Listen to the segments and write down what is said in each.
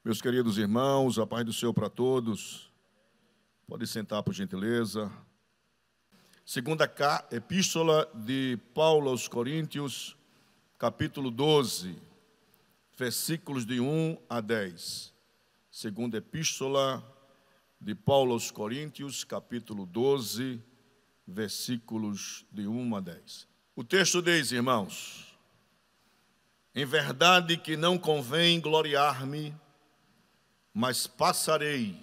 Meus queridos irmãos, a paz do Senhor para todos. Pode sentar, por gentileza. Segunda Epístola de Paulo aos Coríntios, capítulo 12, versículos de 1 a 10. Segunda Epístola de Paulo aos Coríntios, capítulo 12, versículos de 1 a 10. O texto diz, irmãos: em verdade que não convém gloriar-me, mas passarei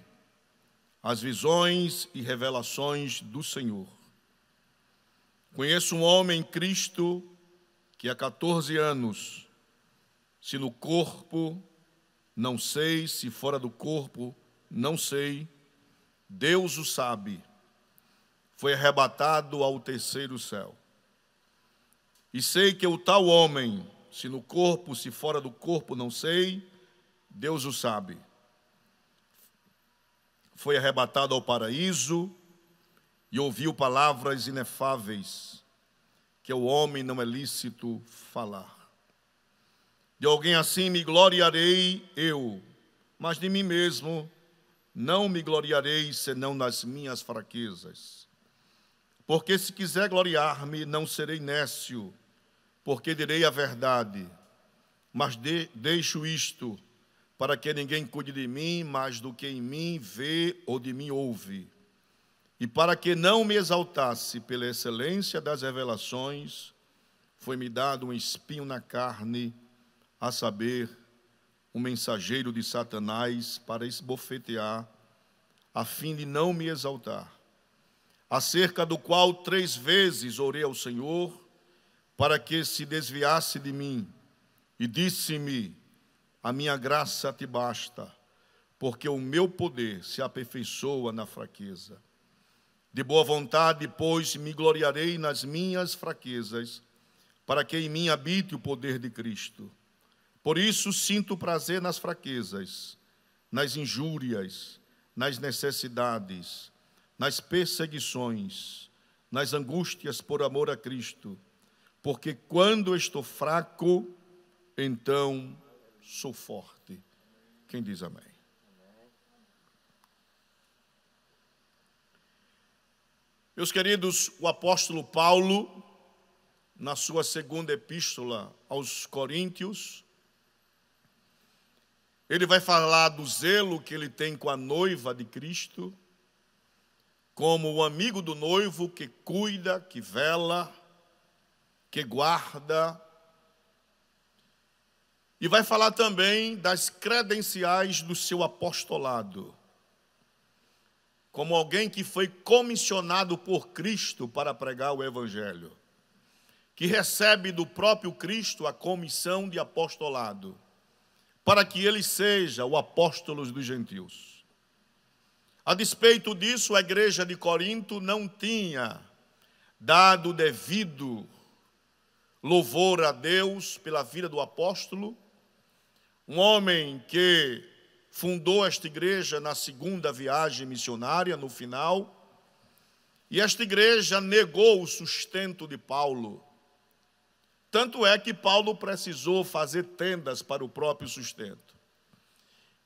as visões e revelações do Senhor. Conheço um homem em Cristo que há 14 anos, se no corpo, não sei, se fora do corpo, não sei, Deus o sabe, foi arrebatado ao terceiro céu. E sei que o tal homem, se no corpo, se fora do corpo, não sei, Deus o sabe, foi arrebatado ao paraíso e ouviu palavras inefáveis, que ao homem não é lícito falar. De alguém assim me gloriarei eu, mas de mim mesmo não me gloriarei, senão nas minhas fraquezas. Porque se quiser gloriar-me, não serei nécio, porque direi a verdade, mas deixo isto, para que ninguém cuide de mim mais do que em mim vê ou de mim ouve. E para que não me exaltasse pela excelência das revelações, foi-me dado um espinho na carne, a saber, um mensageiro de Satanás para esbofetear, a fim de não me exaltar. Acerca do qual 3 vezes orei ao Senhor, para que se desviasse de mim, e disse-me: a minha graça te basta, porque o meu poder se aperfeiçoa na fraqueza. De boa vontade, pois, me gloriarei nas minhas fraquezas, para que em mim habite o poder de Cristo. Por isso sinto prazer nas fraquezas, nas injúrias, nas necessidades, nas perseguições, nas angústias por amor a Cristo, porque quando estou fraco, então sou forte. Quem diz amém? Meus queridos, o apóstolo Paulo, na sua segunda epístola aos Coríntios, ele vai falar do zelo que ele tem com a noiva de Cristo, como o amigo do noivo que cuida, que vela, que guarda. E vai falar também das credenciais do seu apostolado, como alguém que foi comissionado por Cristo para pregar o Evangelho, que recebe do próprio Cristo a comissão de apostolado, para que ele seja o apóstolo dos gentios. A despeito disso, a igreja de Corinto não tinha dado devido louvor a Deus pela vida do apóstolo, um homem que fundou esta igreja na segunda viagem missionária, no final, e esta igreja negou o sustento de Paulo. Tanto é que Paulo precisou fazer tendas para o próprio sustento.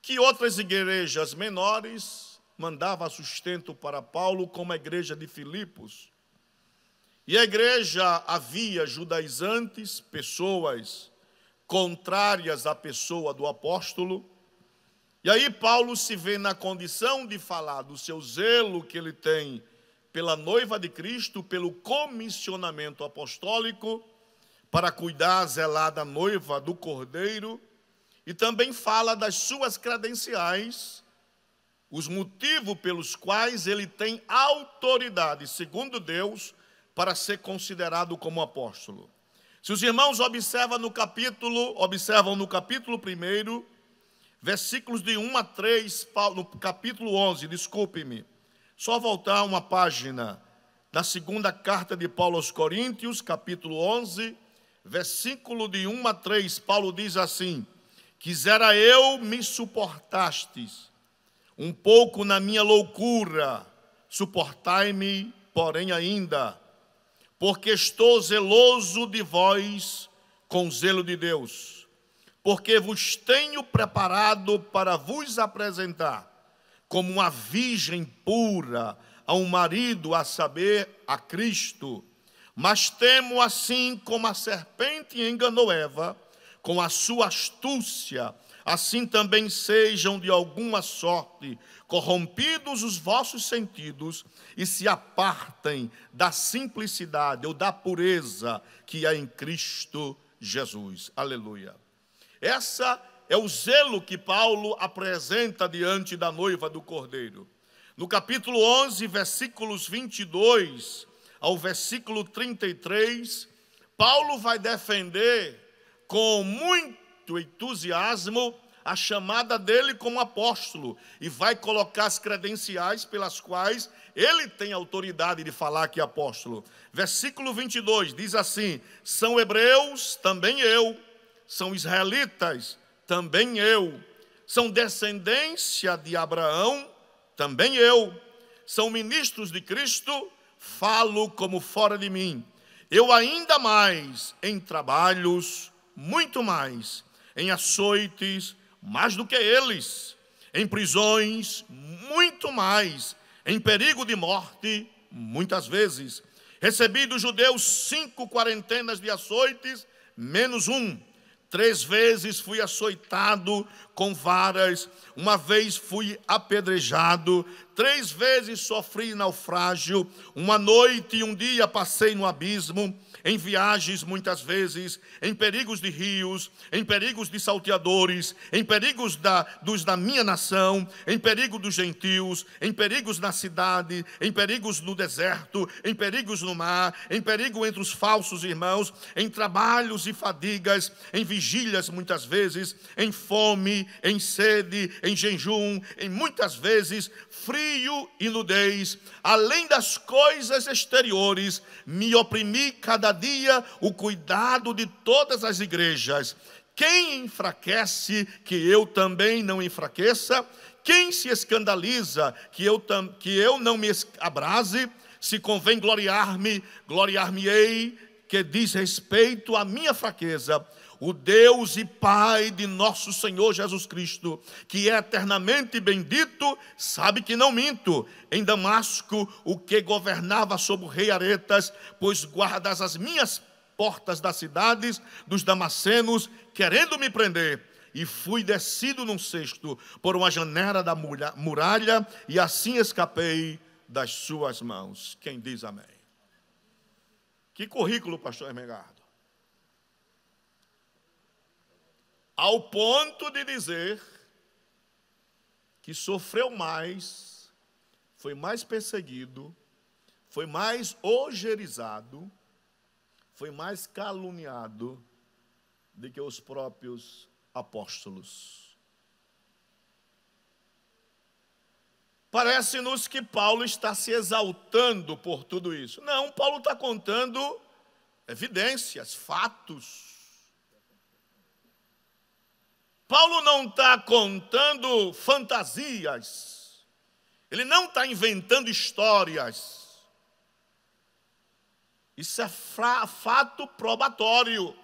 Que outras igrejas menores mandavam sustento para Paulo, como a igreja de Filipos. E a igreja havia judaizantes, pessoas contrárias à pessoa do apóstolo. E aí Paulo se vê na condição de falar do seu zelo que ele tem pela noiva de Cristo, pelo comissionamento apostólico, para cuidar, zelar da noiva do Cordeiro, e também fala das suas credenciais, os motivos pelos quais ele tem autoridade, segundo Deus, para ser considerado como apóstolo. Se os irmãos observam no capítulo 1, versículos de 1 a 3, no capítulo 11, desculpe-me, só voltar uma página, da segunda carta de Paulo aos Coríntios, capítulo 11, versículo de 1 a 3, Paulo diz assim: quisera eu me suportastes um pouco na minha loucura, suportai-me, porém ainda, porque estou zeloso de vós com zelo de Deus. porque vos tenho preparado para vos apresentar como uma virgem pura a um marido, a saber, a Cristo. Mas temo assim como a serpente enganou Eva, com a sua astúcia, assim também sejam de alguma sorte corrompidos os vossos sentidos e se apartem da simplicidade ou da pureza que é em Cristo Jesus. Aleluia. Essa é o zelo que Paulo apresenta diante da noiva do Cordeiro. No capítulo 11, versículos 22 ao versículo 33, Paulo vai defender com muito entusiasmo a chamada dele como apóstolo e vai colocar as credenciais pelas quais ele tem autoridade de falar que é apóstolo. Versículo 22 diz assim: são hebreus, também eu, são israelitas, também eu, são descendência de Abraão, também eu, são ministros de Cristo, falo como fora de mim. Eu ainda mais em trabalhos, muito mais, em açoites, mais do que eles, em prisões, muito mais, em perigo de morte, muitas vezes. Recebi dos judeus 5 quarentenas de açoites, menos um. 3 vezes fui açoitado com varas, uma vez fui apedrejado, 3 vezes sofri naufrágio, uma noite e um dia passei no abismo, em viagens muitas vezes, em perigos de rios, em perigos de salteadores, em perigos dos da minha nação, em perigo dos gentios, em perigos na cidade, em perigos no deserto, em perigos no mar, em perigo entre os falsos irmãos, em trabalhos e fadigas, em vigílias muitas vezes, em fome, em sede, em jejum, em muitas vezes frio e nudez. Além das coisas exteriores, me oprimi cada dia o cuidado de todas as igrejas. Quem enfraquece, que eu também não enfraqueça. Quem se escandaliza, que eu não me abrase. Se convém gloriar-me, gloriar-me-ei, que diz respeito à minha fraqueza. O Deus e Pai de nosso Senhor Jesus Cristo, que é eternamente bendito, sabe que não minto. Em Damasco, o que governava sobre o rei Aretas, pois guardas as minhas portas das cidades dos damascenos, querendo me prender. E fui descido num cesto por uma janela da muralha, e assim escapei das suas mãos. Quem diz amém? Que currículo, pastor Hermegardo. Ao ponto de dizer que sofreu mais, foi mais perseguido, foi mais ojerizzado, foi mais caluniado do que os próprios apóstolos. Parece-nos que Paulo está se exaltando por tudo isso. Não, Paulo está contando evidências, fatos. Paulo não está contando fantasias, ele não está inventando histórias. Isso é fato probatório.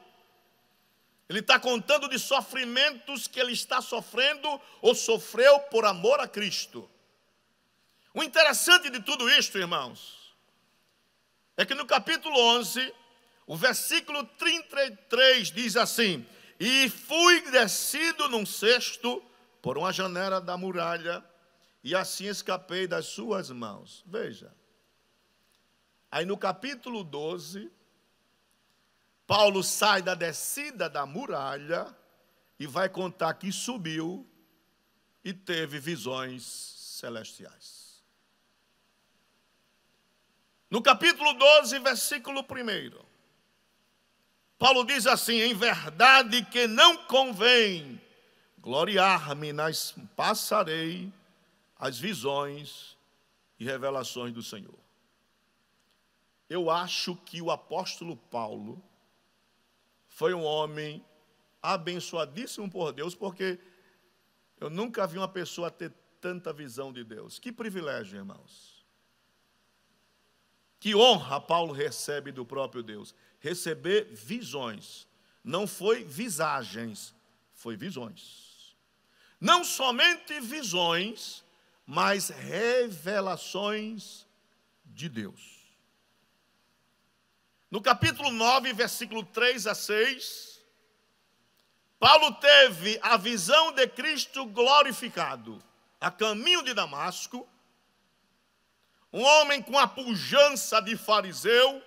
Ele está contando de sofrimentos que ele está sofrendo ou sofreu por amor a Cristo. O interessante de tudo isto, irmãos, é que no capítulo 11, o versículo 33 diz assim: e fui descido num cesto por uma janela da muralha, e assim escapei das suas mãos. Veja. Aí no capítulo 12, Paulo sai da descida da muralha e vai contar que subiu e teve visões celestiais. No capítulo 12, versículo 1, Paulo diz assim: em verdade que não convém gloriar-me, passarei as visões e revelações do Senhor. Eu acho que o apóstolo Paulo foi um homem abençoadíssimo por Deus, porque eu nunca vi uma pessoa ter tanta visão de Deus. Que privilégio, irmãos. Que honra Paulo recebe do próprio Deus. Receber visões. Não foi visagens, Foi visões. Não somente visões, mas revelações de Deus. No capítulo 9, versículo 3 a 6, Paulo teve a visão de Cristo glorificado a caminho de Damasco, um homem com a pujança de fariseu,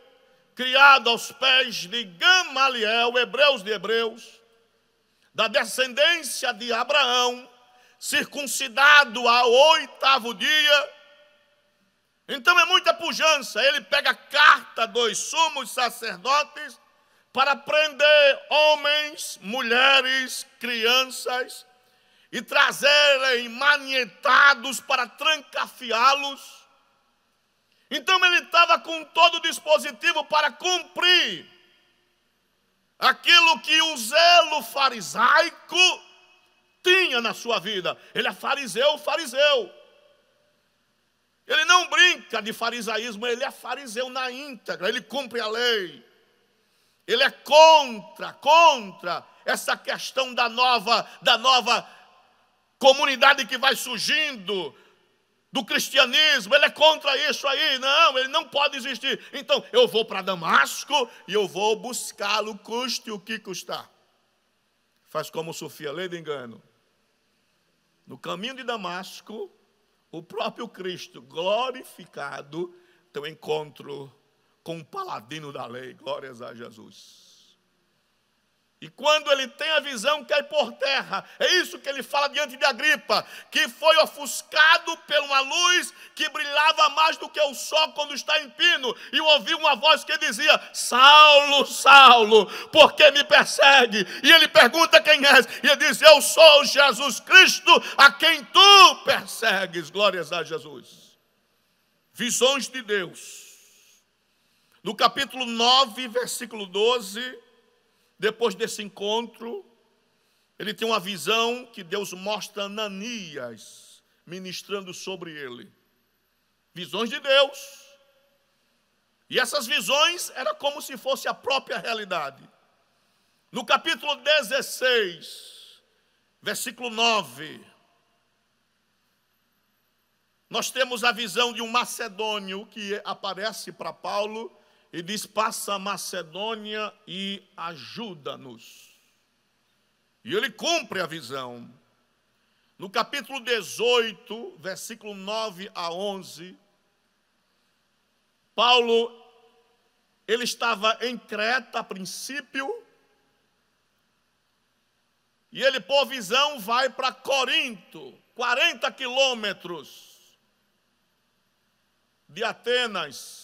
criado aos pés de Gamaliel, hebreus de hebreus, da descendência de Abraão, circuncidado ao 8º dia. Então é muita pujança. Ele pega a carta dos sumos sacerdotes para prender homens, mulheres, crianças e trazerem manietados para trancafiá-los. Então ele estava com todo o dispositivo para cumprir aquilo que o zelo farisaico tinha na sua vida. Ele é fariseu. Ele não brinca de farisaísmo, ele é fariseu na íntegra, ele cumpre a lei. Ele é contra essa questão da nova comunidade que vai surgindo, do cristianismo. Ele é contra isso aí. Não, ele não pode existir. Então, eu vou para Damasco e eu vou buscá-lo, custe o que custar. Faz como Sofia, lei de engano. No caminho de Damasco, o próprio Cristo glorificado tem um encontro com o paladino da lei. Glórias a Jesus. E quando ele tem a visão, cai por terra. É isso que ele fala diante de Agripa, que foi ofuscado por uma luz que brilhava mais do que o sol quando está em pino. E ouviu uma voz que dizia: Saulo, Saulo, por que me persegue? E ele pergunta quem és. E ele diz: eu sou Jesus Cristo, a quem tu persegues. Glórias a Jesus. Visões de Deus. No capítulo 9, versículo 12... depois desse encontro, ele tem uma visão que Deus mostra a Ananias ministrando sobre ele. Visões de Deus. E essas visões eram como se fosse a própria realidade. No capítulo 16, versículo 9, nós temos a visão de um macedônio que aparece para Paulo e diz: passa a Macedônia e ajuda-nos. E ele cumpre a visão. No capítulo 18, versículo 9 a 11, Paulo, ele estava em Creta a princípio, e ele, por visão, vai para Corinto, 40 quilômetros de Atenas.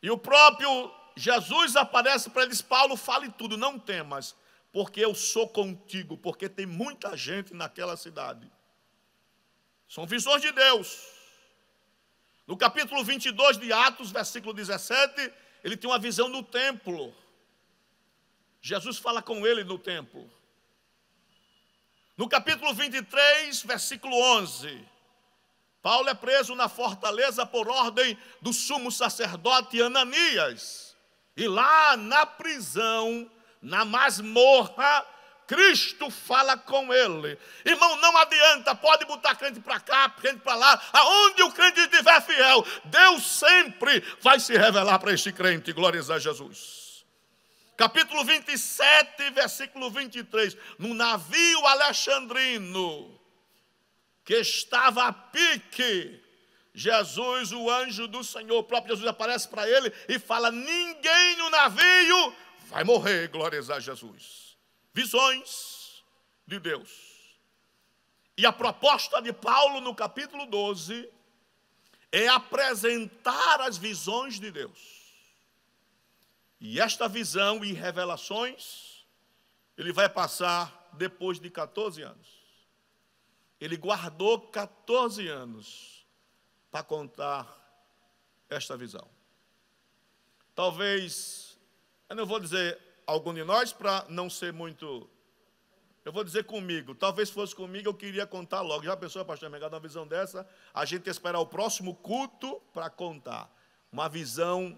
E o próprio Jesus aparece para eles: Paulo, fale tudo, não temas, porque eu sou contigo, porque tem muita gente naquela cidade. São visões de Deus. No capítulo 22 de Atos, versículo 17, ele tem uma visão no templo. Jesus fala com ele no templo. No capítulo 23, versículo 11, Paulo é preso na fortaleza por ordem do sumo sacerdote Ananias. E lá na prisão, na masmorra, Cristo fala com ele. Irmão, não adianta, pode botar crente para cá, crente para lá, aonde o crente estiver fiel, Deus sempre vai se revelar para este crente. Glórias a Jesus. Capítulo 27, versículo 23. No navio alexandrino, que estava a pique, Jesus, o anjo do Senhor, o próprio Jesus aparece para ele e fala: ninguém no navio vai morrer. Glórias a Jesus. Visões de Deus. E a proposta de Paulo no capítulo 12 é apresentar as visões de Deus. E esta visão e revelações ele vai passar depois de 14 anos. Ele guardou 14 anos para contar esta visão. Talvez, eu não vou dizer algum de nós para não ser muito, eu vou dizer comigo, talvez fosse comigo, eu queria contar logo. Já pensou, pastor Mengado, uma visão dessa? A gente esperar o próximo culto para contar. Uma visão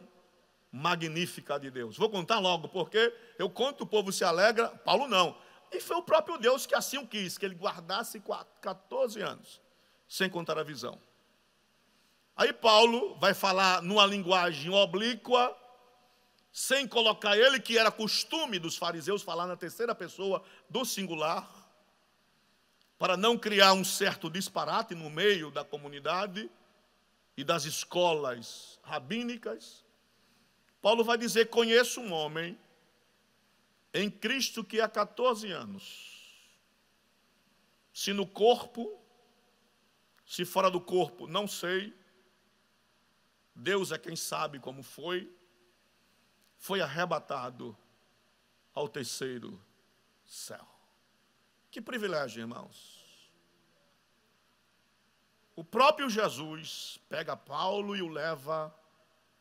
magnífica de Deus. Vou contar logo, porque eu conto, o povo se alegra, Paulo não. E foi o próprio Deus que assim o quis, que ele guardasse 14 anos, sem contar a visão. Aí Paulo vai falar numa linguagem oblíqua, sem colocar ele, que era costume dos fariseus falar na terceira pessoa do singular, para não criar um certo disparate no meio da comunidade e das escolas rabínicas. Paulo vai dizer: conheço um homem em Cristo que há 14 anos, se no corpo, se fora do corpo, não sei, Deus é quem sabe como foi arrebatado ao terceiro céu. Que privilégio, irmãos. O próprio Jesus pega Paulo e o leva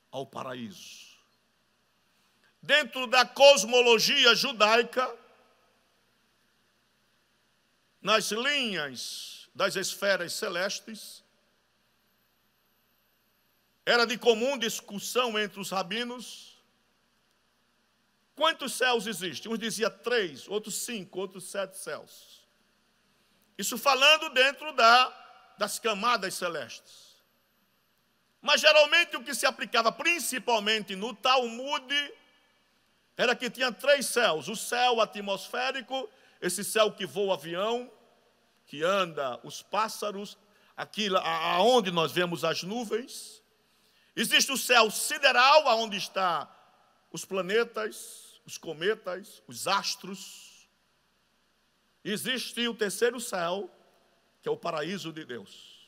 ao paraíso. Dentro da cosmologia judaica, nas linhas das esferas celestes, era de comum discussão entre os rabinos: quantos céus existem? Uns diziam 3, outros 5, outros 7 céus. Isso falando dentro das camadas celestes. Mas geralmente o que se aplicava principalmente no Talmud era que tinha 3 céus: o céu atmosférico, esse céu que voa o avião, que anda os pássaros, aquilo aonde nós vemos as nuvens. Existe o céu sideral, aonde está os planetas, os cometas, os astros. Existe o terceiro céu, que é o paraíso de Deus.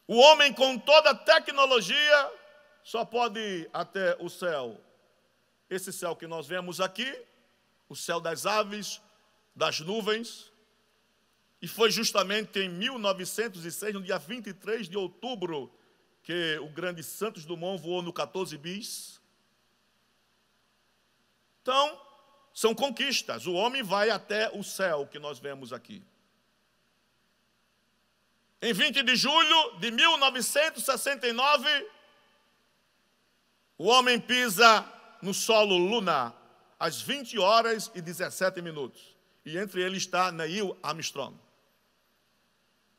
O homem, com toda a tecnologia, só pode ir até o céu, esse céu que nós vemos aqui, o céu das aves, das nuvens. E foi justamente em 1906, no dia 23 de outubro, que o grande Santos Dumont voou no 14 bis. Então, são conquistas. O homem vai até o céu que nós vemos aqui. Em 20 de julho de 1969, o homem pisa no solo lunar, às 20 horas e 17 minutos. E entre eles está Neil Armstrong.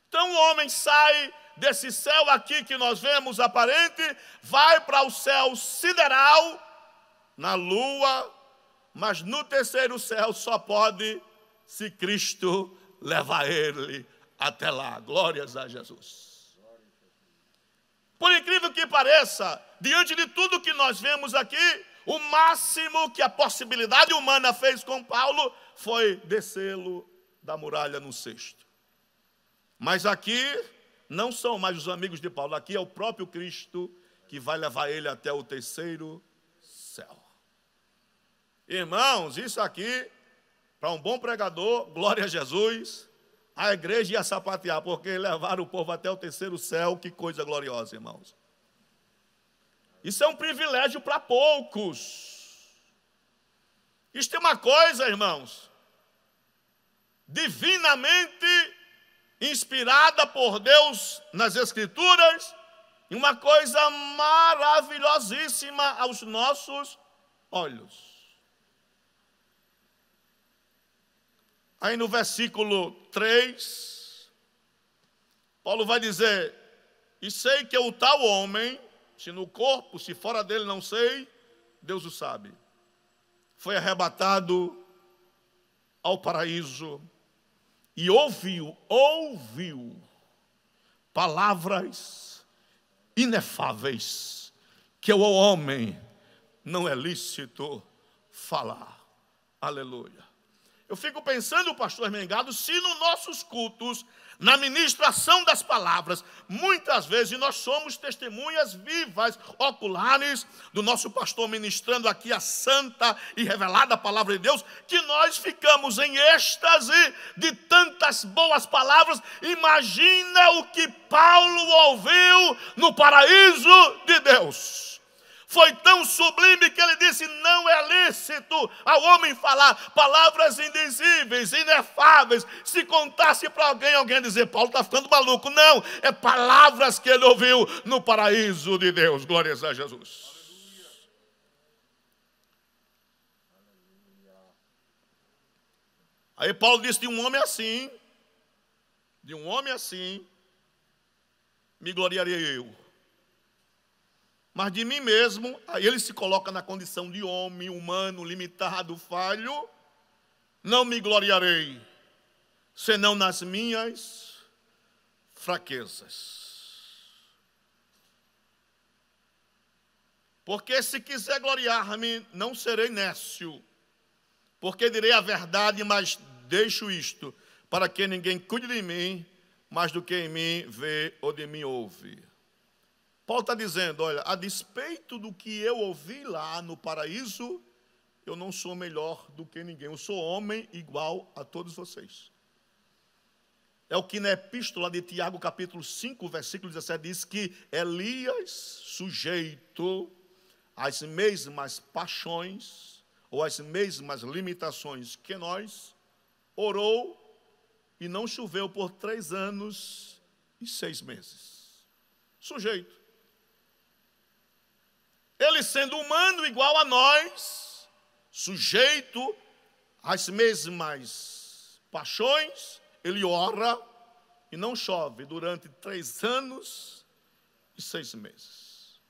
Então o homem sai desse céu aqui que nós vemos aparente, vai para o céu sideral, na lua, mas no terceiro céu só pode se Cristo levar ele até lá. Glórias a Jesus. Por incrível que pareça, diante de tudo que nós vemos aqui, o máximo que a possibilidade humana fez com Paulo foi descê-lo da muralha no cesto. Mas aqui não são mais os amigos de Paulo, aqui é o próprio Cristo que vai levar ele até o terceiro céu. Irmãos, isso aqui, para um bom pregador, glória a Jesus, a igreja ia sapatear, porque levaram o povo até o terceiro céu. Que coisa gloriosa, irmãos. Isso é um privilégio para poucos. Isto é uma coisa, irmãos, divinamente inspirada por Deus nas Escrituras, e uma coisa maravilhosíssima aos nossos olhos. Aí no versículo 3, Paulo vai dizer: e sei que o tal homem, se no corpo, se fora dele não sei, Deus o sabe, foi arrebatado ao paraíso e ouviu palavras inefáveis que ao homem não é lícito falar. Aleluia. Eu fico pensando, pastor Mengado, se nos nossos cultos, na ministração das palavras, muitas vezes nós somos testemunhas vivas, oculares, do nosso pastor ministrando aqui a santa e revelada palavra de Deus, que nós ficamos em êxtase de tantas boas palavras. Imagina o que Paulo ouviu no paraíso de Deus. Foi tão sublime que ele disse: não é lícito ao homem falar palavras indizíveis, inefáveis. Se contasse para alguém dizer: Paulo está ficando maluco. Não, é palavras que ele ouviu no paraíso de Deus. Glórias a Jesus. Aí Paulo disse: de um homem assim, me gloriarei eu. Mas de mim mesmo, aí ele se coloca na condição de homem, humano, limitado, falho. Não me gloriarei, senão nas minhas fraquezas. Porque se quiser gloriar-me, não serei nécio. Porque direi a verdade, mas deixo isto, para que ninguém cuide de mim, mais do que em mim vê ou de mim ouve. Paulo está dizendo: olha, a despeito do que eu ouvi lá no paraíso, eu não sou melhor do que ninguém. Eu sou homem igual a todos vocês. É o que na epístola de Tiago, capítulo 5, versículo 17, diz que Elias, sujeito às mesmas paixões, ou às mesmas limitações que nós, orou e não choveu por 3 anos e 6 meses. Sujeito. Ele sendo humano igual a nós, sujeito às mesmas paixões, ele ora e não chove durante 3 anos e 6 meses.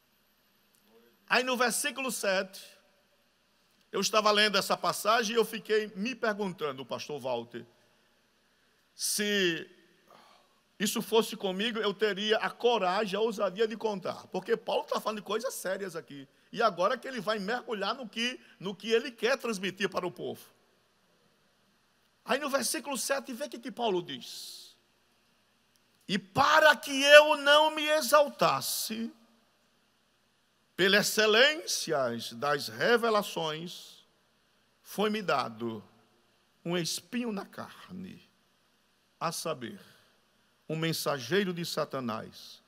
Aí no versículo 7, eu estava lendo essa passagem e eu fiquei me perguntando, o pastor Walter, se isso fosse comigo, eu teria a coragem, a ousadia de contar. Porque Paulo está falando de coisas sérias aqui. E agora que ele vai mergulhar no que ele quer transmitir para o povo. Aí no versículo 7, vê o que Paulo diz. E para que eu não me exaltasse, pelas excelências das revelações, foi-me dado um espinho na carne, a saber, um mensageiro de Satanás,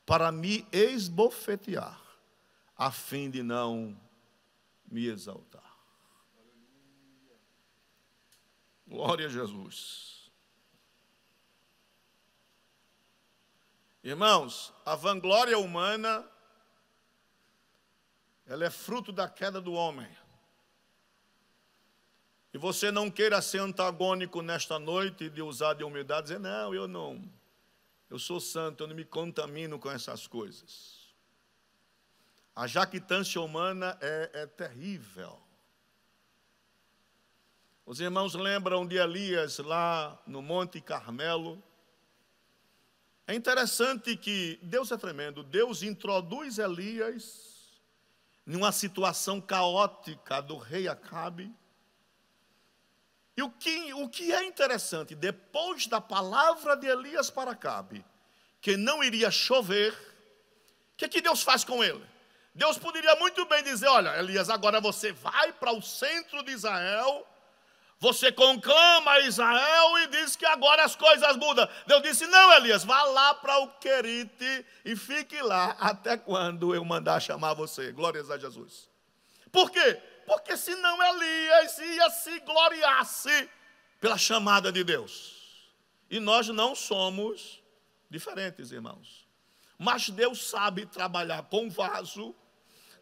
para me esbofetear, a fim de não me exaltar. Glória a Jesus. Irmãos, a vanglória humana, ela é fruto da queda do homem. E você não queira ser antagônico nesta noite de usar de humildade, dizer: não, eu sou santo, eu não me contamino com essas coisas. A jactância humana é terrível. Os irmãos lembram de Elias lá no Monte Carmelo? É interessante que Deus é tremendo. Deus introduz Elias numa situação caótica do rei Acabe. E o que é interessante, depois da palavra de Elias para Acabe, que não iria chover, o que Deus faz com ele? Deus poderia muito bem dizer: olha, Elias, agora você vai para o centro de Israel, você conclama Israel e diz que agora as coisas mudam. Deus disse: não, Elias, vá lá para o Querite e fique lá até quando eu mandar chamar você. Glórias a Jesus. Por quê? Porque senão Elias ia se gloriar-se pela chamada de Deus. E nós não somos diferentes, irmãos. Mas Deus sabe trabalhar com o vaso,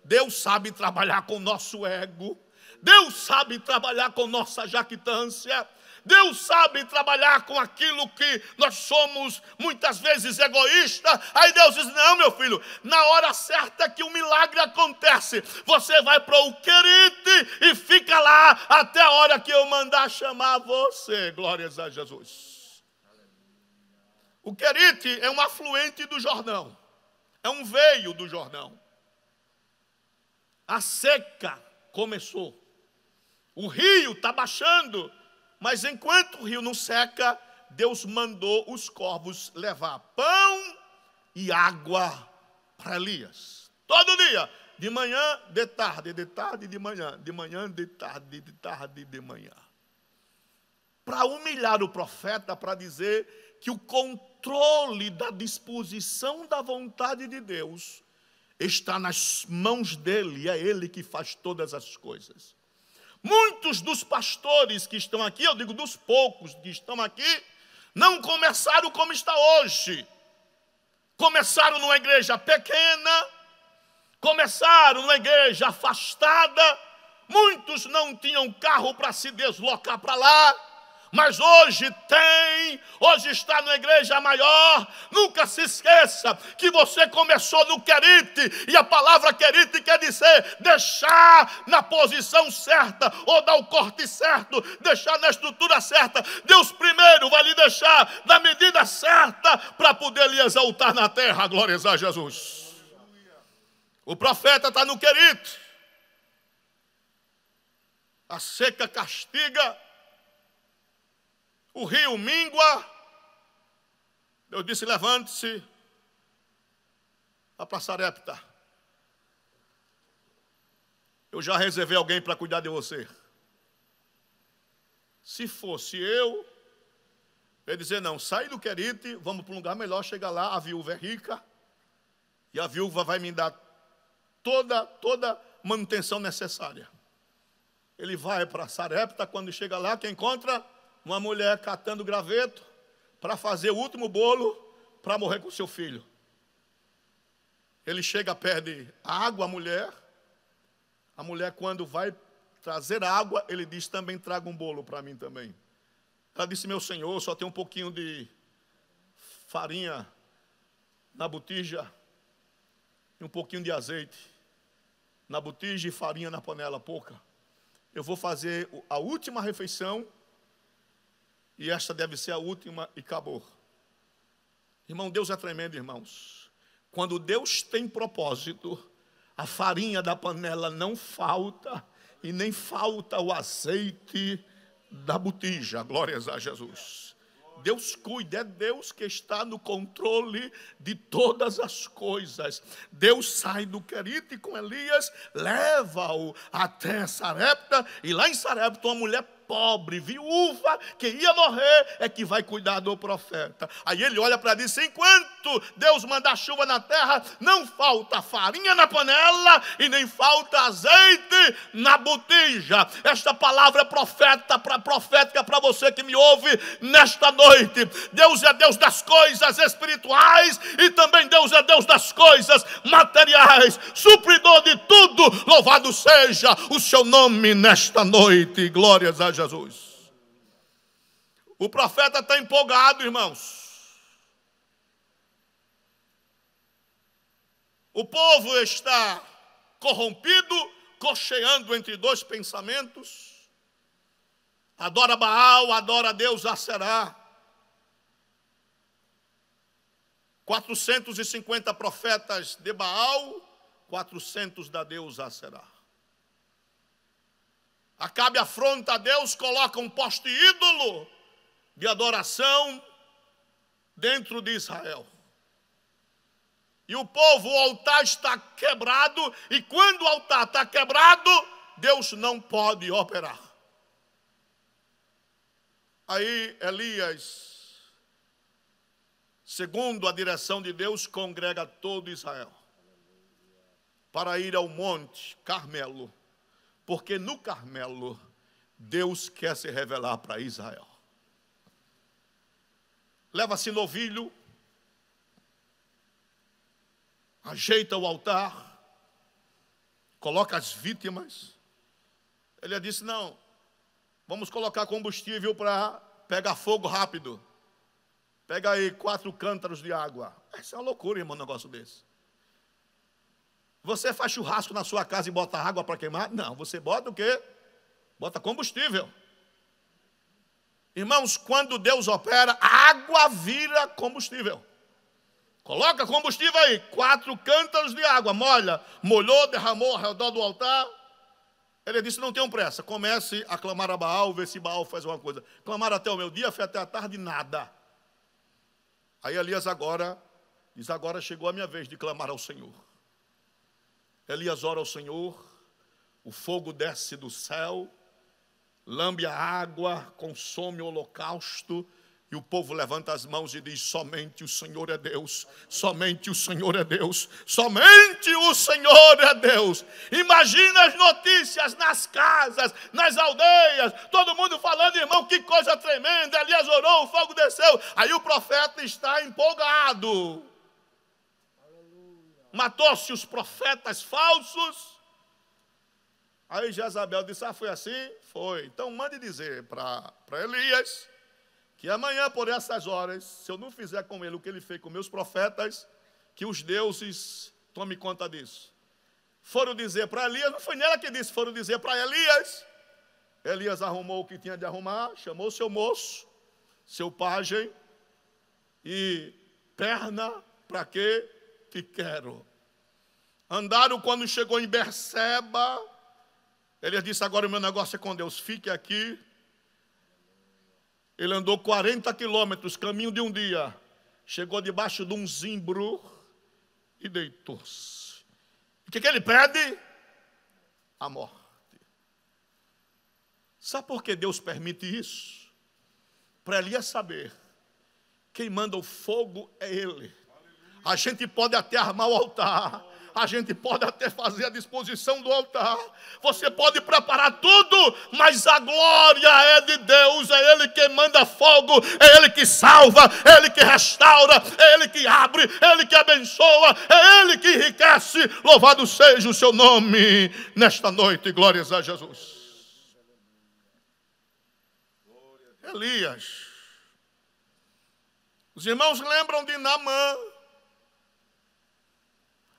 Deus sabe trabalhar com o nosso ego, Deus sabe trabalhar com nossa jactância, Deus sabe trabalhar com aquilo que nós somos muitas vezes egoístas. Aí Deus diz: não, meu filho, na hora certa que o milagre acontece, você vai para o Querite e fica lá até a hora que eu mandar chamar você. Glórias a Jesus. O Querite é um afluente do Jordão, é um veio do Jordão. A seca começou, o rio está baixando, mas enquanto o rio não seca, Deus mandou os corvos levar pão e água para Elias. Todo dia, de manhã, de tarde, de manhã, de manhã, de tarde, de manhã. Para humilhar o profeta, para dizer que o controle da disposição da vontade de Deus está nas mãos dele, é ele que faz todas as coisas. Muitos dos pastores que estão aqui, eu digo dos poucos que estão aqui, não começaram como está hoje. Começaram numa igreja pequena, começaram numa igreja afastada, muitos não tinham carro para se deslocar para lá, mas hoje tem, hoje está na igreja maior. Nunca se esqueça que você começou no querite, e a palavra querite quer dizer deixar na posição certa, ou dar o corte certo, deixar na estrutura certa. Deus primeiro vai lhe deixar na medida certa, para poder lhe exaltar na terra. Glórias a Jesus. O profeta está no querite, a seca castiga, o rio mingua. Deus disse: levante-se, vá para Sarepta. Eu já reservei alguém para cuidar de você. Se fosse eu ia dizer: não, sai do querite, vamos para um lugar melhor. Chega lá, a viúva é rica, e a viúva vai me dar toda manutenção necessária. Ele vai para Sarepta. Quando chega lá, que encontra uma mulher catando graveto para fazer o último bolo para morrer com seu filho. Ele chega, pede água à mulher. A mulher, quando vai trazer água, ele diz: também traga um bolo para mim também. Ela disse: meu senhor, só tem um pouquinho de farinha na botija e um pouquinho de azeite na botija e farinha na panela, pouca. Eu vou fazer a última refeição, e esta deve ser a última, e acabou. Irmão, Deus é tremendo, irmãos. Quando Deus tem propósito, a farinha da panela não falta, e nem falta o azeite da botija. Glórias a Jesus. Deus cuida, é Deus que está no controle de todas as coisas. Deus sai do querite com Elias, leva-o até Sarepta, e lá em Sarepta uma mulher pobre, viúva, que ia morrer, é que vai cuidar do profeta. Aí ele olha para ele e diz: enquanto Deus mandar chuva na terra, não falta farinha na panela e nem falta azeite na botija. Esta palavra é profética para você que me ouve nesta noite. Deus é Deus das coisas espirituais, e também Deus é Deus das coisas materiais, supridor de tudo. Louvado seja o seu nome nesta noite. Glórias a Jesus. O profeta está empolgado, irmãos. O povo está corrompido, cocheando entre dois pensamentos. Adora Baal, adora Deus Aserá. 450 profetas de Baal, 400 da Deus Aserá. Acabe afronta a Deus, coloca um poste ídolo de adoração dentro de Israel. E o povo, o altar está quebrado, e quando o altar está quebrado, Deus não pode operar. Aí Elias, segundo a direção de Deus, congrega todo Israel para ir ao monte Carmelo, porque no Carmelo Deus quer se revelar para Israel. Leva-se novilho, ajeita o altar, coloca as vítimas. Ele disse: não, vamos colocar combustível para pegar fogo rápido. Pega aí 4 cântaros de água. Essa é uma loucura, irmão, um negócio desse. Você faz churrasco na sua casa e bota água para queimar? Não, você bota o quê? Bota combustível. Irmãos, quando Deus opera, a água vira combustível. Coloca combustível aí, 4 cântaros de água, molhou, derramou ao redor do altar. Ele disse: não tenham pressa, comece a clamar a Baal, ver se Baal faz alguma coisa. Clamaram até o meio-dia, foi até a tarde, nada. Aí Elias diz: agora chegou a minha vez de clamar ao Senhor. Elias ora ao Senhor, o fogo desce do céu, lambe a água, consome o holocausto, E o povo levanta as mãos e diz: somente o Senhor é Deus, somente o Senhor é Deus, somente o Senhor é Deus. Imagina as notícias nas casas, nas aldeias, todo mundo falando: irmão, que coisa tremenda, Elias orou, o fogo desceu. Aí o profeta está empolgado. Matou-se os profetas falsos. Aí Jezabel disse: foi assim? Foi. Então mande dizer para Elias que amanhã, por essas horas, se eu não fizer com ele o que ele fez com meus profetas, que os deuses tomem conta disso. Foram dizer para Elias, não foi nela que disse, foram dizer para Elias. Elias arrumou o que tinha de arrumar, chamou seu moço, seu pajem, e perna, para quê? Te quero. Andaram, quando chegou em Berseba, Elias disse: agora o meu negócio é com Deus, fique aqui. Ele andou 40 quilômetros, caminho de um dia. Chegou debaixo de um zimbro e deitou-se. O que ele pede? A morte. Sabe por que Deus permite isso? Para Elias saber, quem manda o fogo é Ele. A gente pode até armar o altar, a gente pode até fazer a disposição do altar, você pode preparar tudo, mas a glória é de Deus. É Ele que manda fogo, é Ele que salva, é Ele que restaura, é Ele que abre, é Ele que abençoa, é Ele que enriquece. Louvado seja o seu nome nesta noite, glórias a Jesus. Elias. Os irmãos lembram de Naamã?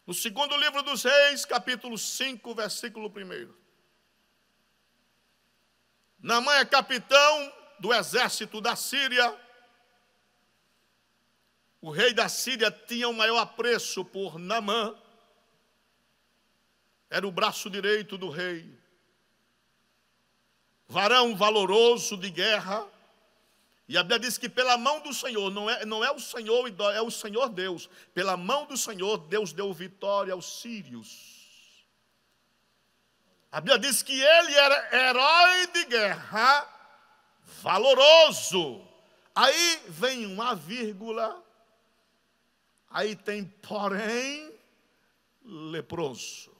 No segundo livro dos Reis, capítulo 5, versículo 1. Naamã é capitão do exército da Síria. O rei da Síria tinha o maior apreço por Naamã. Era o braço direito do rei. Varão valoroso de guerra. E a Bíblia diz que pela mão do Senhor, não é o Senhor, é o Senhor Deus. Pela mão do Senhor, Deus deu vitória aos sírios. A Bíblia diz que ele era herói de guerra, valoroso. Aí vem uma vírgula, aí tem porém leproso.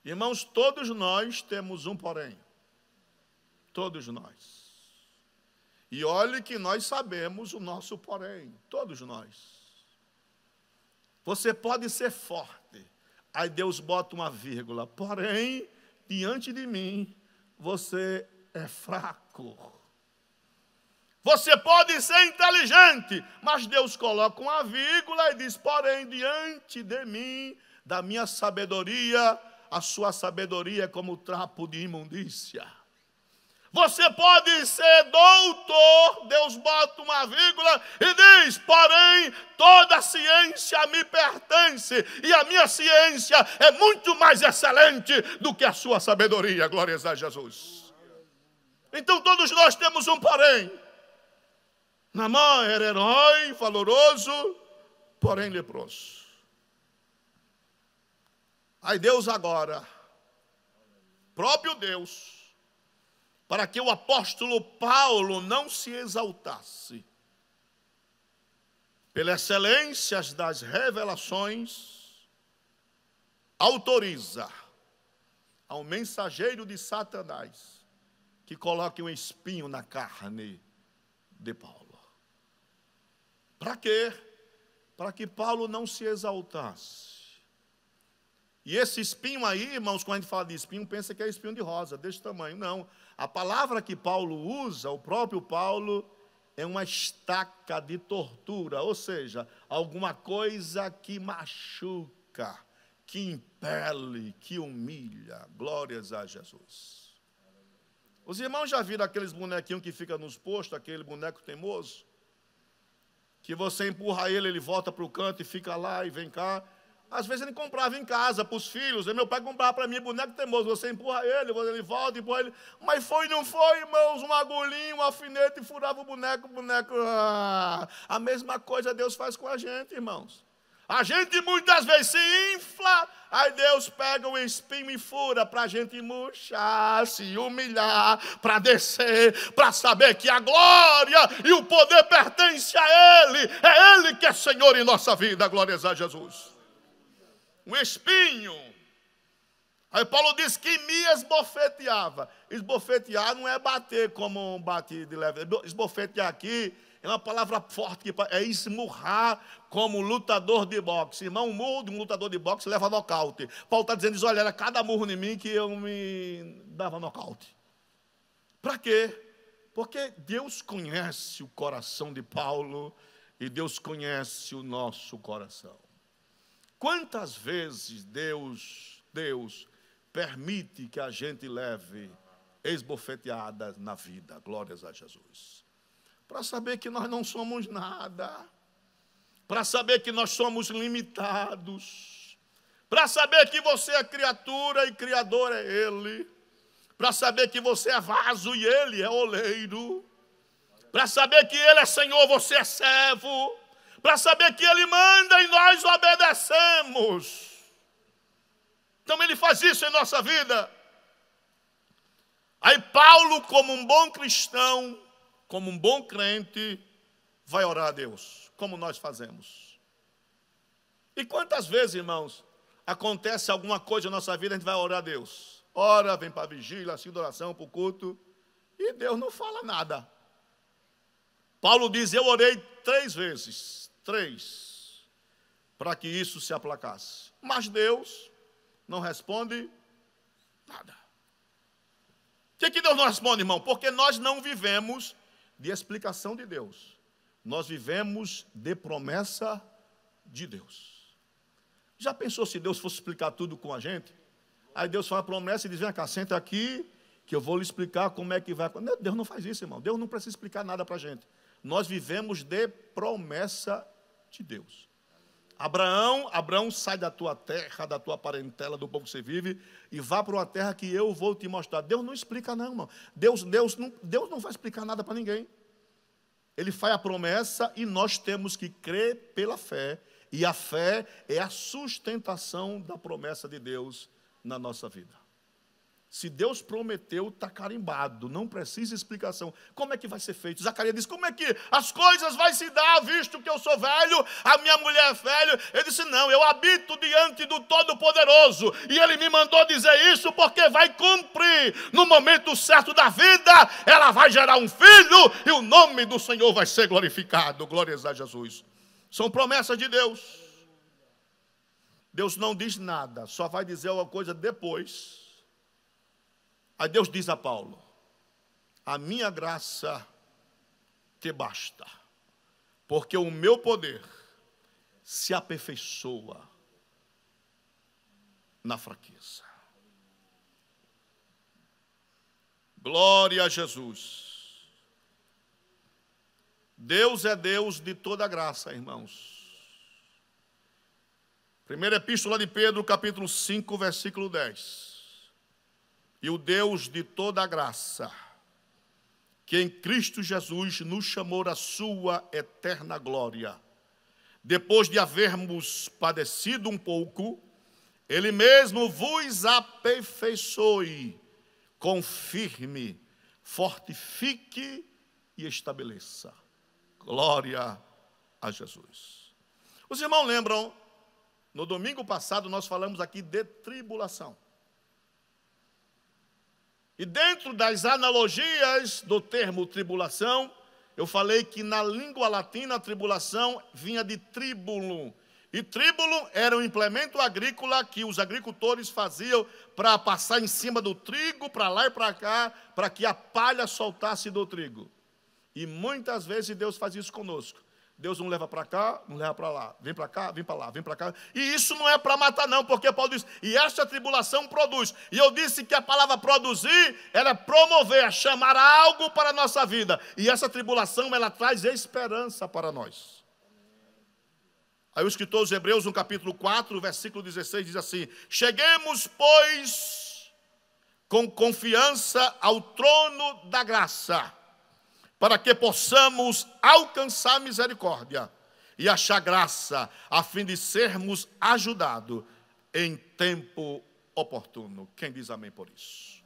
Irmãos, todos nós temos um porém. Todos nós. E olhe que nós sabemos o nosso porém, todos nós. Você pode ser forte, aí Deus bota uma vírgula, porém, diante de mim, você é fraco. Você pode ser inteligente, mas Deus coloca uma vírgula e diz: porém, diante de mim, da minha sabedoria, a sua sabedoria é como trapo de imundícia. Você pode ser doutor, Deus bota uma vírgula e diz: porém, toda a ciência me pertence, e a minha ciência é muito mais excelente do que a sua sabedoria, glórias a Jesus. Então todos nós temos um porém. Naamã era herói, valoroso, porém leproso. Aí Deus agora, próprio Deus, para que o apóstolo Paulo não se exaltasse pelas excelências das revelações, autoriza ao mensageiro de Satanás que coloque um espinho na carne de Paulo. Para quê? Para que Paulo não se exaltasse. E esse espinho aí, irmãos, quando a gente fala de espinho, pensa que é espinho de rosa, desse tamanho. Não. A palavra que Paulo usa, o próprio Paulo, é uma estaca de tortura. Ou seja, alguma coisa que machuca, que impele, que humilha. Glórias a Jesus. Os irmãos já viram aqueles bonequinhos que ficam nos postos, aquele boneco teimoso? Que você empurra ele, ele volta para o canto e fica lá e vem cá. Às vezes ele comprava em casa para os filhos. Meu pai comprava para mim boneco teimoso. Você empurra ele volta, empurra ele. Mas foi, não foi, irmãos? Uma agulhinha, um alfinete e furava o boneco. A mesma coisa Deus faz com a gente, irmãos. A gente muitas vezes se infla, aí Deus pega o espinho e fura para a gente murchar, se humilhar, para descer, para saber que a glória e o poder pertencem a Ele. É Ele que é Senhor em nossa vida, glórias a Jesus. Um espinho. Aí Paulo diz que me esbofeteava. Esbofetear não é bater como um bate de leve. Esbofetear aqui é uma palavra forte, que é esmurrar como lutador de boxe. Irmão, um murro de um lutador de boxe leva nocaute. Paulo está dizendo, olha, era cada murro em mim que eu me dava nocaute. Para quê? Porque Deus conhece o coração de Paulo e Deus conhece o nosso coração. Quantas vezes Deus permite que a gente leve esbofeteadas na vida, glórias a Jesus. Para saber que nós não somos nada, para saber que nós somos limitados, para saber que você é criatura e criador é Ele, para saber que você é vaso e Ele é oleiro, para saber que Ele é Senhor, você é servo, para saber que Ele manda e nós obedecemos. Então Ele faz isso em nossa vida. Aí Paulo, como um bom cristão, como um bom crente, vai orar a Deus, como nós fazemos. E quantas vezes, irmãos, acontece alguma coisa na nossa vida, a gente vai orar a Deus. Ora, vem para a vigília, assim, de oração, para o culto, e Deus não fala nada. Paulo diz, eu orei 3 vezes, para que isso se aplacasse. Mas Deus não responde nada. Por que Deus não responde, irmão? Porque nós não vivemos de explicação de Deus. Nós vivemos de promessa de Deus. Já pensou se Deus fosse explicar tudo com a gente? Aí Deus faz a promessa e diz, vem cá, senta aqui, que eu vou lhe explicar como é que vai. Deus não faz isso, irmão. Deus não precisa explicar nada para a gente. Nós vivemos de promessa de Deus. Abraão, sai da tua terra, da tua parentela, do povo que você vive, e vá para uma terra que eu vou te mostrar. Deus não explica não, irmão. Deus não vai explicar nada para ninguém. Ele faz a promessa e nós temos que crer pela fé. E a fé é a sustentação da promessa de Deus na nossa vida. Se Deus prometeu, está carimbado, não precisa explicação. Como é que vai ser feito? Zacarias disse, como é que as coisas vão se dar, visto que eu sou velho, a minha mulher é velha? Ele disse, não, eu habito diante do Todo-Poderoso, e Ele me mandou dizer isso, porque vai cumprir, no momento certo da vida, ela vai gerar um filho, e o nome do Senhor vai ser glorificado. Glórias a Jesus. São promessas de Deus. Deus não diz nada, só vai dizer uma coisa depois. Aí Deus diz a Paulo, a minha graça te basta, porque o meu poder se aperfeiçoa na fraqueza. Glória a Jesus. Deus é Deus de toda graça, irmãos. Primeira epístola de Pedro, capítulo 5, versículo 10. E o Deus de toda graça, que em Cristo Jesus nos chamou à sua eterna glória, depois de havermos padecido um pouco, Ele mesmo vos aperfeiçoe, confirme, fortifique e estabeleça. Glória a Jesus. Os irmãos lembram, no domingo passado nós falamos aqui de tribulação. E dentro das analogias do termo tribulação, eu falei que na língua latina a tribulação vinha de tribulum. E tribulum era um implemento agrícola que os agricultores faziam para passar em cima do trigo, para lá e para cá, para que a palha soltasse do trigo. E muitas vezes Deus faz isso conosco. Deus não leva para cá, não leva para lá. Vem para cá, vem para lá, vem para cá. E isso não é para matar não, porque Paulo diz, e esta tribulação produz. E eu disse que a palavra produzir era promover, chamar algo para a nossa vida. E essa tribulação, ela traz esperança para nós. Aí o escritor aos Hebreus, no capítulo 4, versículo 16, diz assim, cheguemos, pois, com confiança ao trono da graça, para que possamos alcançar misericórdia e achar graça, a fim de sermos ajudados em tempo oportuno. Quem diz amém por isso?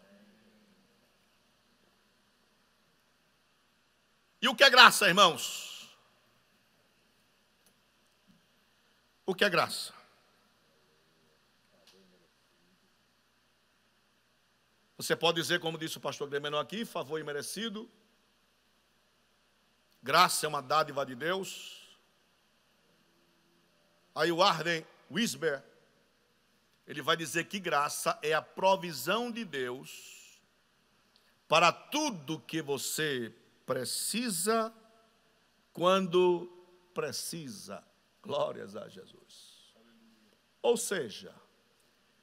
E o que é graça, irmãos? O que é graça? Você pode dizer, como disse o pastor Glemenor aqui, favor imerecido. Graça é uma dádiva de Deus. Aí o Arden Wisber, ele vai dizer que graça é a provisão de Deus para tudo que você precisa, quando precisa. Glórias a Jesus. Ou seja,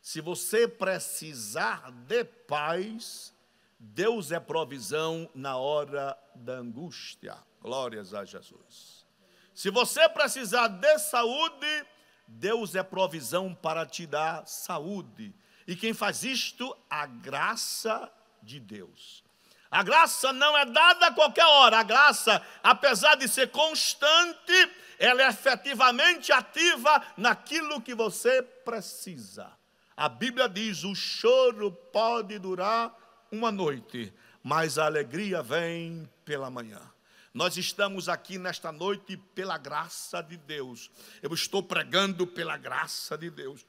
se você precisar de paz, Deus é provisão na hora da angústia. Glórias a Jesus. Se você precisar de saúde, Deus é provisão para te dar saúde. E quem faz isto? A graça de Deus. A graça não é dada a qualquer hora. A graça, apesar de ser constante, ela é efetivamente ativa naquilo que você precisa. A Bíblia diz: o choro pode durar uma noite, mas a alegria vem pela manhã. Nós estamos aqui nesta noite pela graça de Deus. Eu estou pregando pela graça de Deus.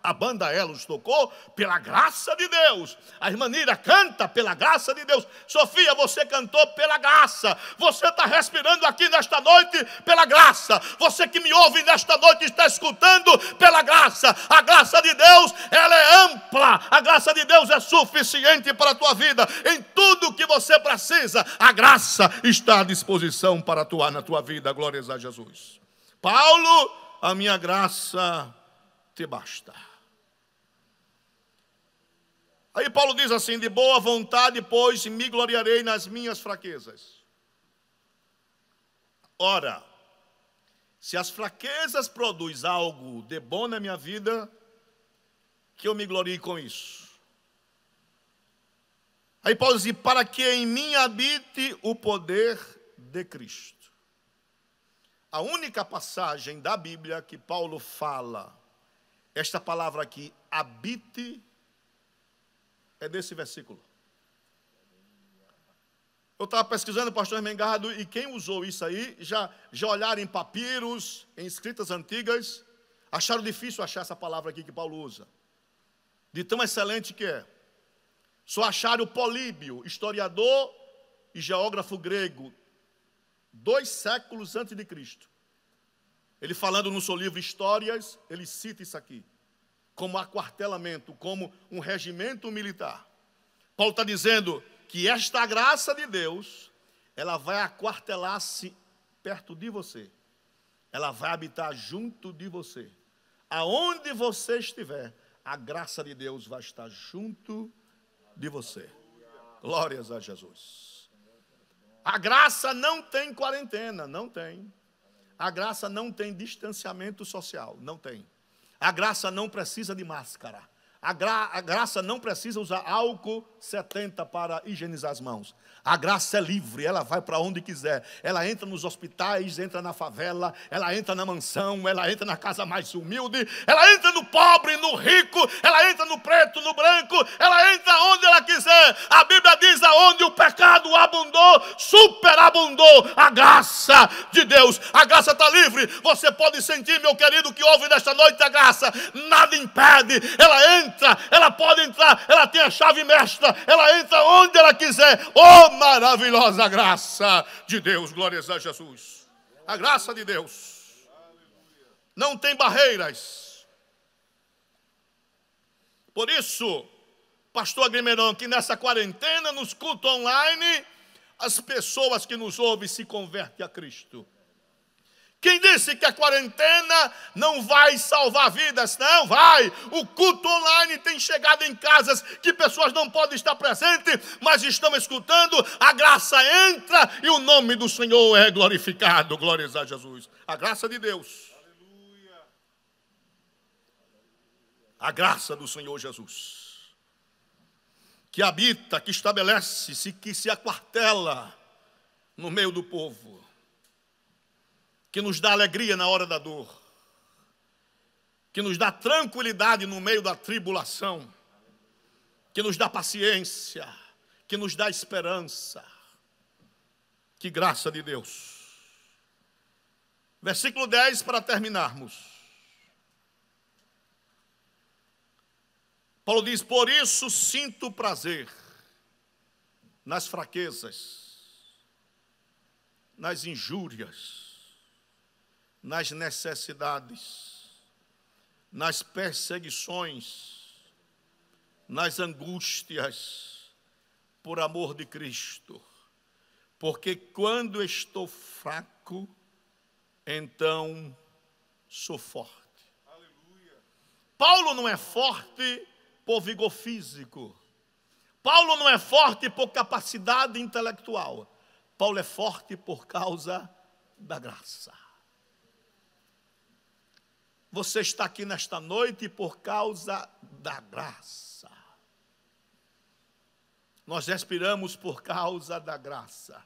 A banda Elos tocou pela graça de Deus. A irmã Nira canta pela graça de Deus. Sofia, você cantou pela graça. Você está respirando aqui nesta noite pela graça. Você que me ouve nesta noite está escutando pela graça. A graça de Deus, ela é ampla. A graça de Deus é suficiente para a tua vida. Em tudo que você precisa, a graça está à disposição para atuar na tua vida. Glórias a Jesus. Paulo, a minha graça te basta. Aí Paulo diz assim: de boa vontade, pois, me gloriarei nas minhas fraquezas. Ora, se as fraquezas produzem algo de bom na minha vida, que eu me glorie com isso. Aí Paulo diz: para que em mim habite o poder de Cristo. A única passagem da Bíblia que Paulo fala esta palavra aqui, habite, é desse versículo. Eu estava pesquisando, pastor Mengardo, e quem usou isso aí, já olharam em papiros, em escritas antigas, acharam difícil achar essa palavra aqui que Paulo usa, de tão excelente que é. Só acharam Políbio, historiador e geógrafo grego, 2 séculos antes de Cristo. Ele falando no seu livro Histórias, ele cita isso aqui, como aquartelamento, como um regimento militar. Paulo está dizendo que esta graça de Deus, ela vai aquartelar-se perto de você. Ela vai habitar junto de você. Aonde você estiver, a graça de Deus vai estar junto de você. Glórias a Jesus. A graça não tem quarentena, não tem. A graça não tem distanciamento social, não tem. A graça não precisa de máscara. A graça não precisa usar álcool 70 para higienizar as mãos. A graça é livre, ela vai para onde quiser. Ela entra nos hospitais, entra na favela, ela entra na mansão, ela entra na casa mais humilde, ela entra no pobre, no rico, ela entra no preto, no branco, ela entra onde ela quiser. A Bíblia diz: aonde o pecado abundou, superabundou a graça de Deus. A graça está livre. Você pode sentir, meu querido, que ouve nesta noite a graça. Nada impede. Ela entra, ela pode entrar, ela tem a chave mestra, ela entra onde ela quiser. Oh, maravilhosa graça de Deus, glórias a Jesus. A graça de Deus não tem barreiras. Por isso, pastor Agrimerão, que nessa quarentena, nos cultos online, as pessoas que nos ouvem se convertem a Cristo. Quem disse que a quarentena não vai salvar vidas? Não, vai. O culto online tem chegado em casas que pessoas não podem estar presentes, mas estão escutando. A graça entra e o nome do Senhor é glorificado. Glórias a Jesus. A graça de Deus. A graça do Senhor Jesus, que habita, que estabelece-se, que se aquartela no meio do povo. que nos dá alegria na hora da dor, que nos dá tranquilidade no meio da tribulação, que nos dá paciência, que nos dá esperança. Que graça de Deus. Versículo 10 para terminarmos. Paulo diz: por isso sinto prazer nas fraquezas, nas injúrias, nas necessidades, nas perseguições, nas angústias, por amor de Cristo. Porque quando estou fraco, então sou forte. Aleluia. Paulo não é forte por vigor físico. Paulo não é forte por capacidade intelectual. Paulo é forte por causa da graça. Você está aqui nesta noite por causa da graça. Nós respiramos por causa da graça.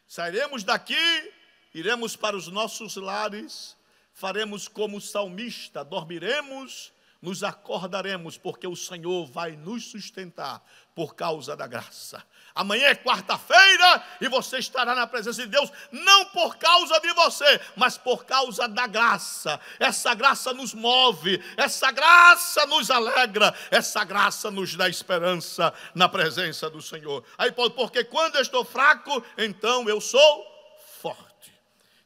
Sairemos daqui, iremos para os nossos lares, faremos como o salmista, dormiremos, nos acordaremos, porque o Senhor vai nos sustentar por causa da graça. Amanhã é quarta-feira e você estará na presença de Deus, não por causa de você, mas por causa da graça. Essa graça nos move, essa graça nos alegra, essa graça nos dá esperança na presença do Senhor. Aí Paulo, porque quando eu estou fraco, então eu sou forte.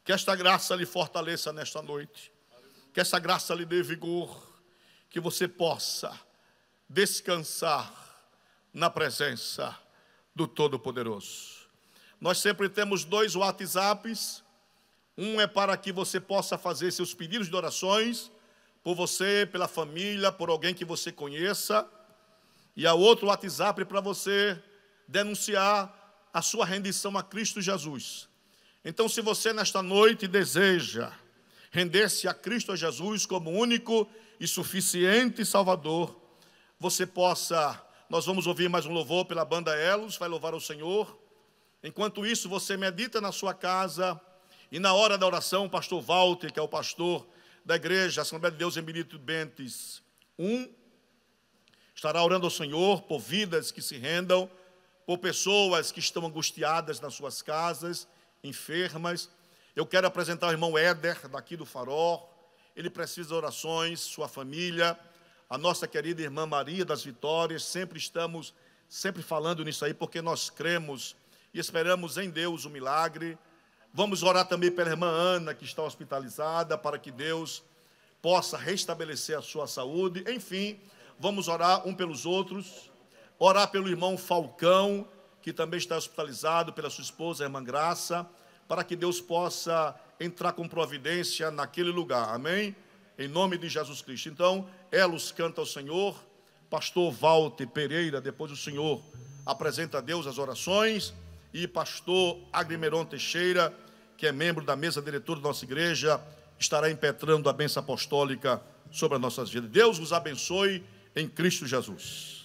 Que esta graça lhe fortaleça nesta noite, que essa graça lhe dê vigor, que você possa descansar na presença do Todo-Poderoso. Nós sempre temos 2 WhatsApps. Um é para que você possa fazer seus pedidos de orações, por você, pela família, por alguém que você conheça. E a outro WhatsApp para você denunciar a sua rendição a Cristo Jesus. Então, se você nesta noite deseja render-se a Cristo Jesus como único e suficiente Salvador, você possa, nós vamos ouvir mais um louvor pela banda Elos, vai louvar ao Senhor. Enquanto isso, você medita na sua casa, e na hora da oração, o pastor Walter, que é o pastor da igreja Assembleia de Deus em Benito Bentes 1, estará orando ao Senhor por vidas que se rendam, por pessoas que estão angustiadas nas suas casas, enfermas. Eu quero apresentar o irmão Éder, daqui do Farol. Ele precisa de orações, sua família, a nossa querida irmã Maria das Vitórias. Estamos falando nisso aí, porque nós cremos e esperamos em Deus o milagre. Vamos orar também pela irmã Ana, que está hospitalizada, para que Deus possa restabelecer a sua saúde. Enfim, vamos orar um pelos outros. Orar pelo irmão Falcão, que também está hospitalizado, pela sua esposa, a irmã Graça, para que Deus possa entrar com providência naquele lugar, amém? Em nome de Jesus Cristo. Então, Elos canta ao Senhor, pastor Walter Pereira, depois o Senhor apresenta a Deus as orações, e pastor Agrimeron Teixeira, que é membro da mesa diretora da nossa igreja, estará impetrando a bênção apostólica sobre as nossas vidas. Deus vos abençoe em Cristo Jesus.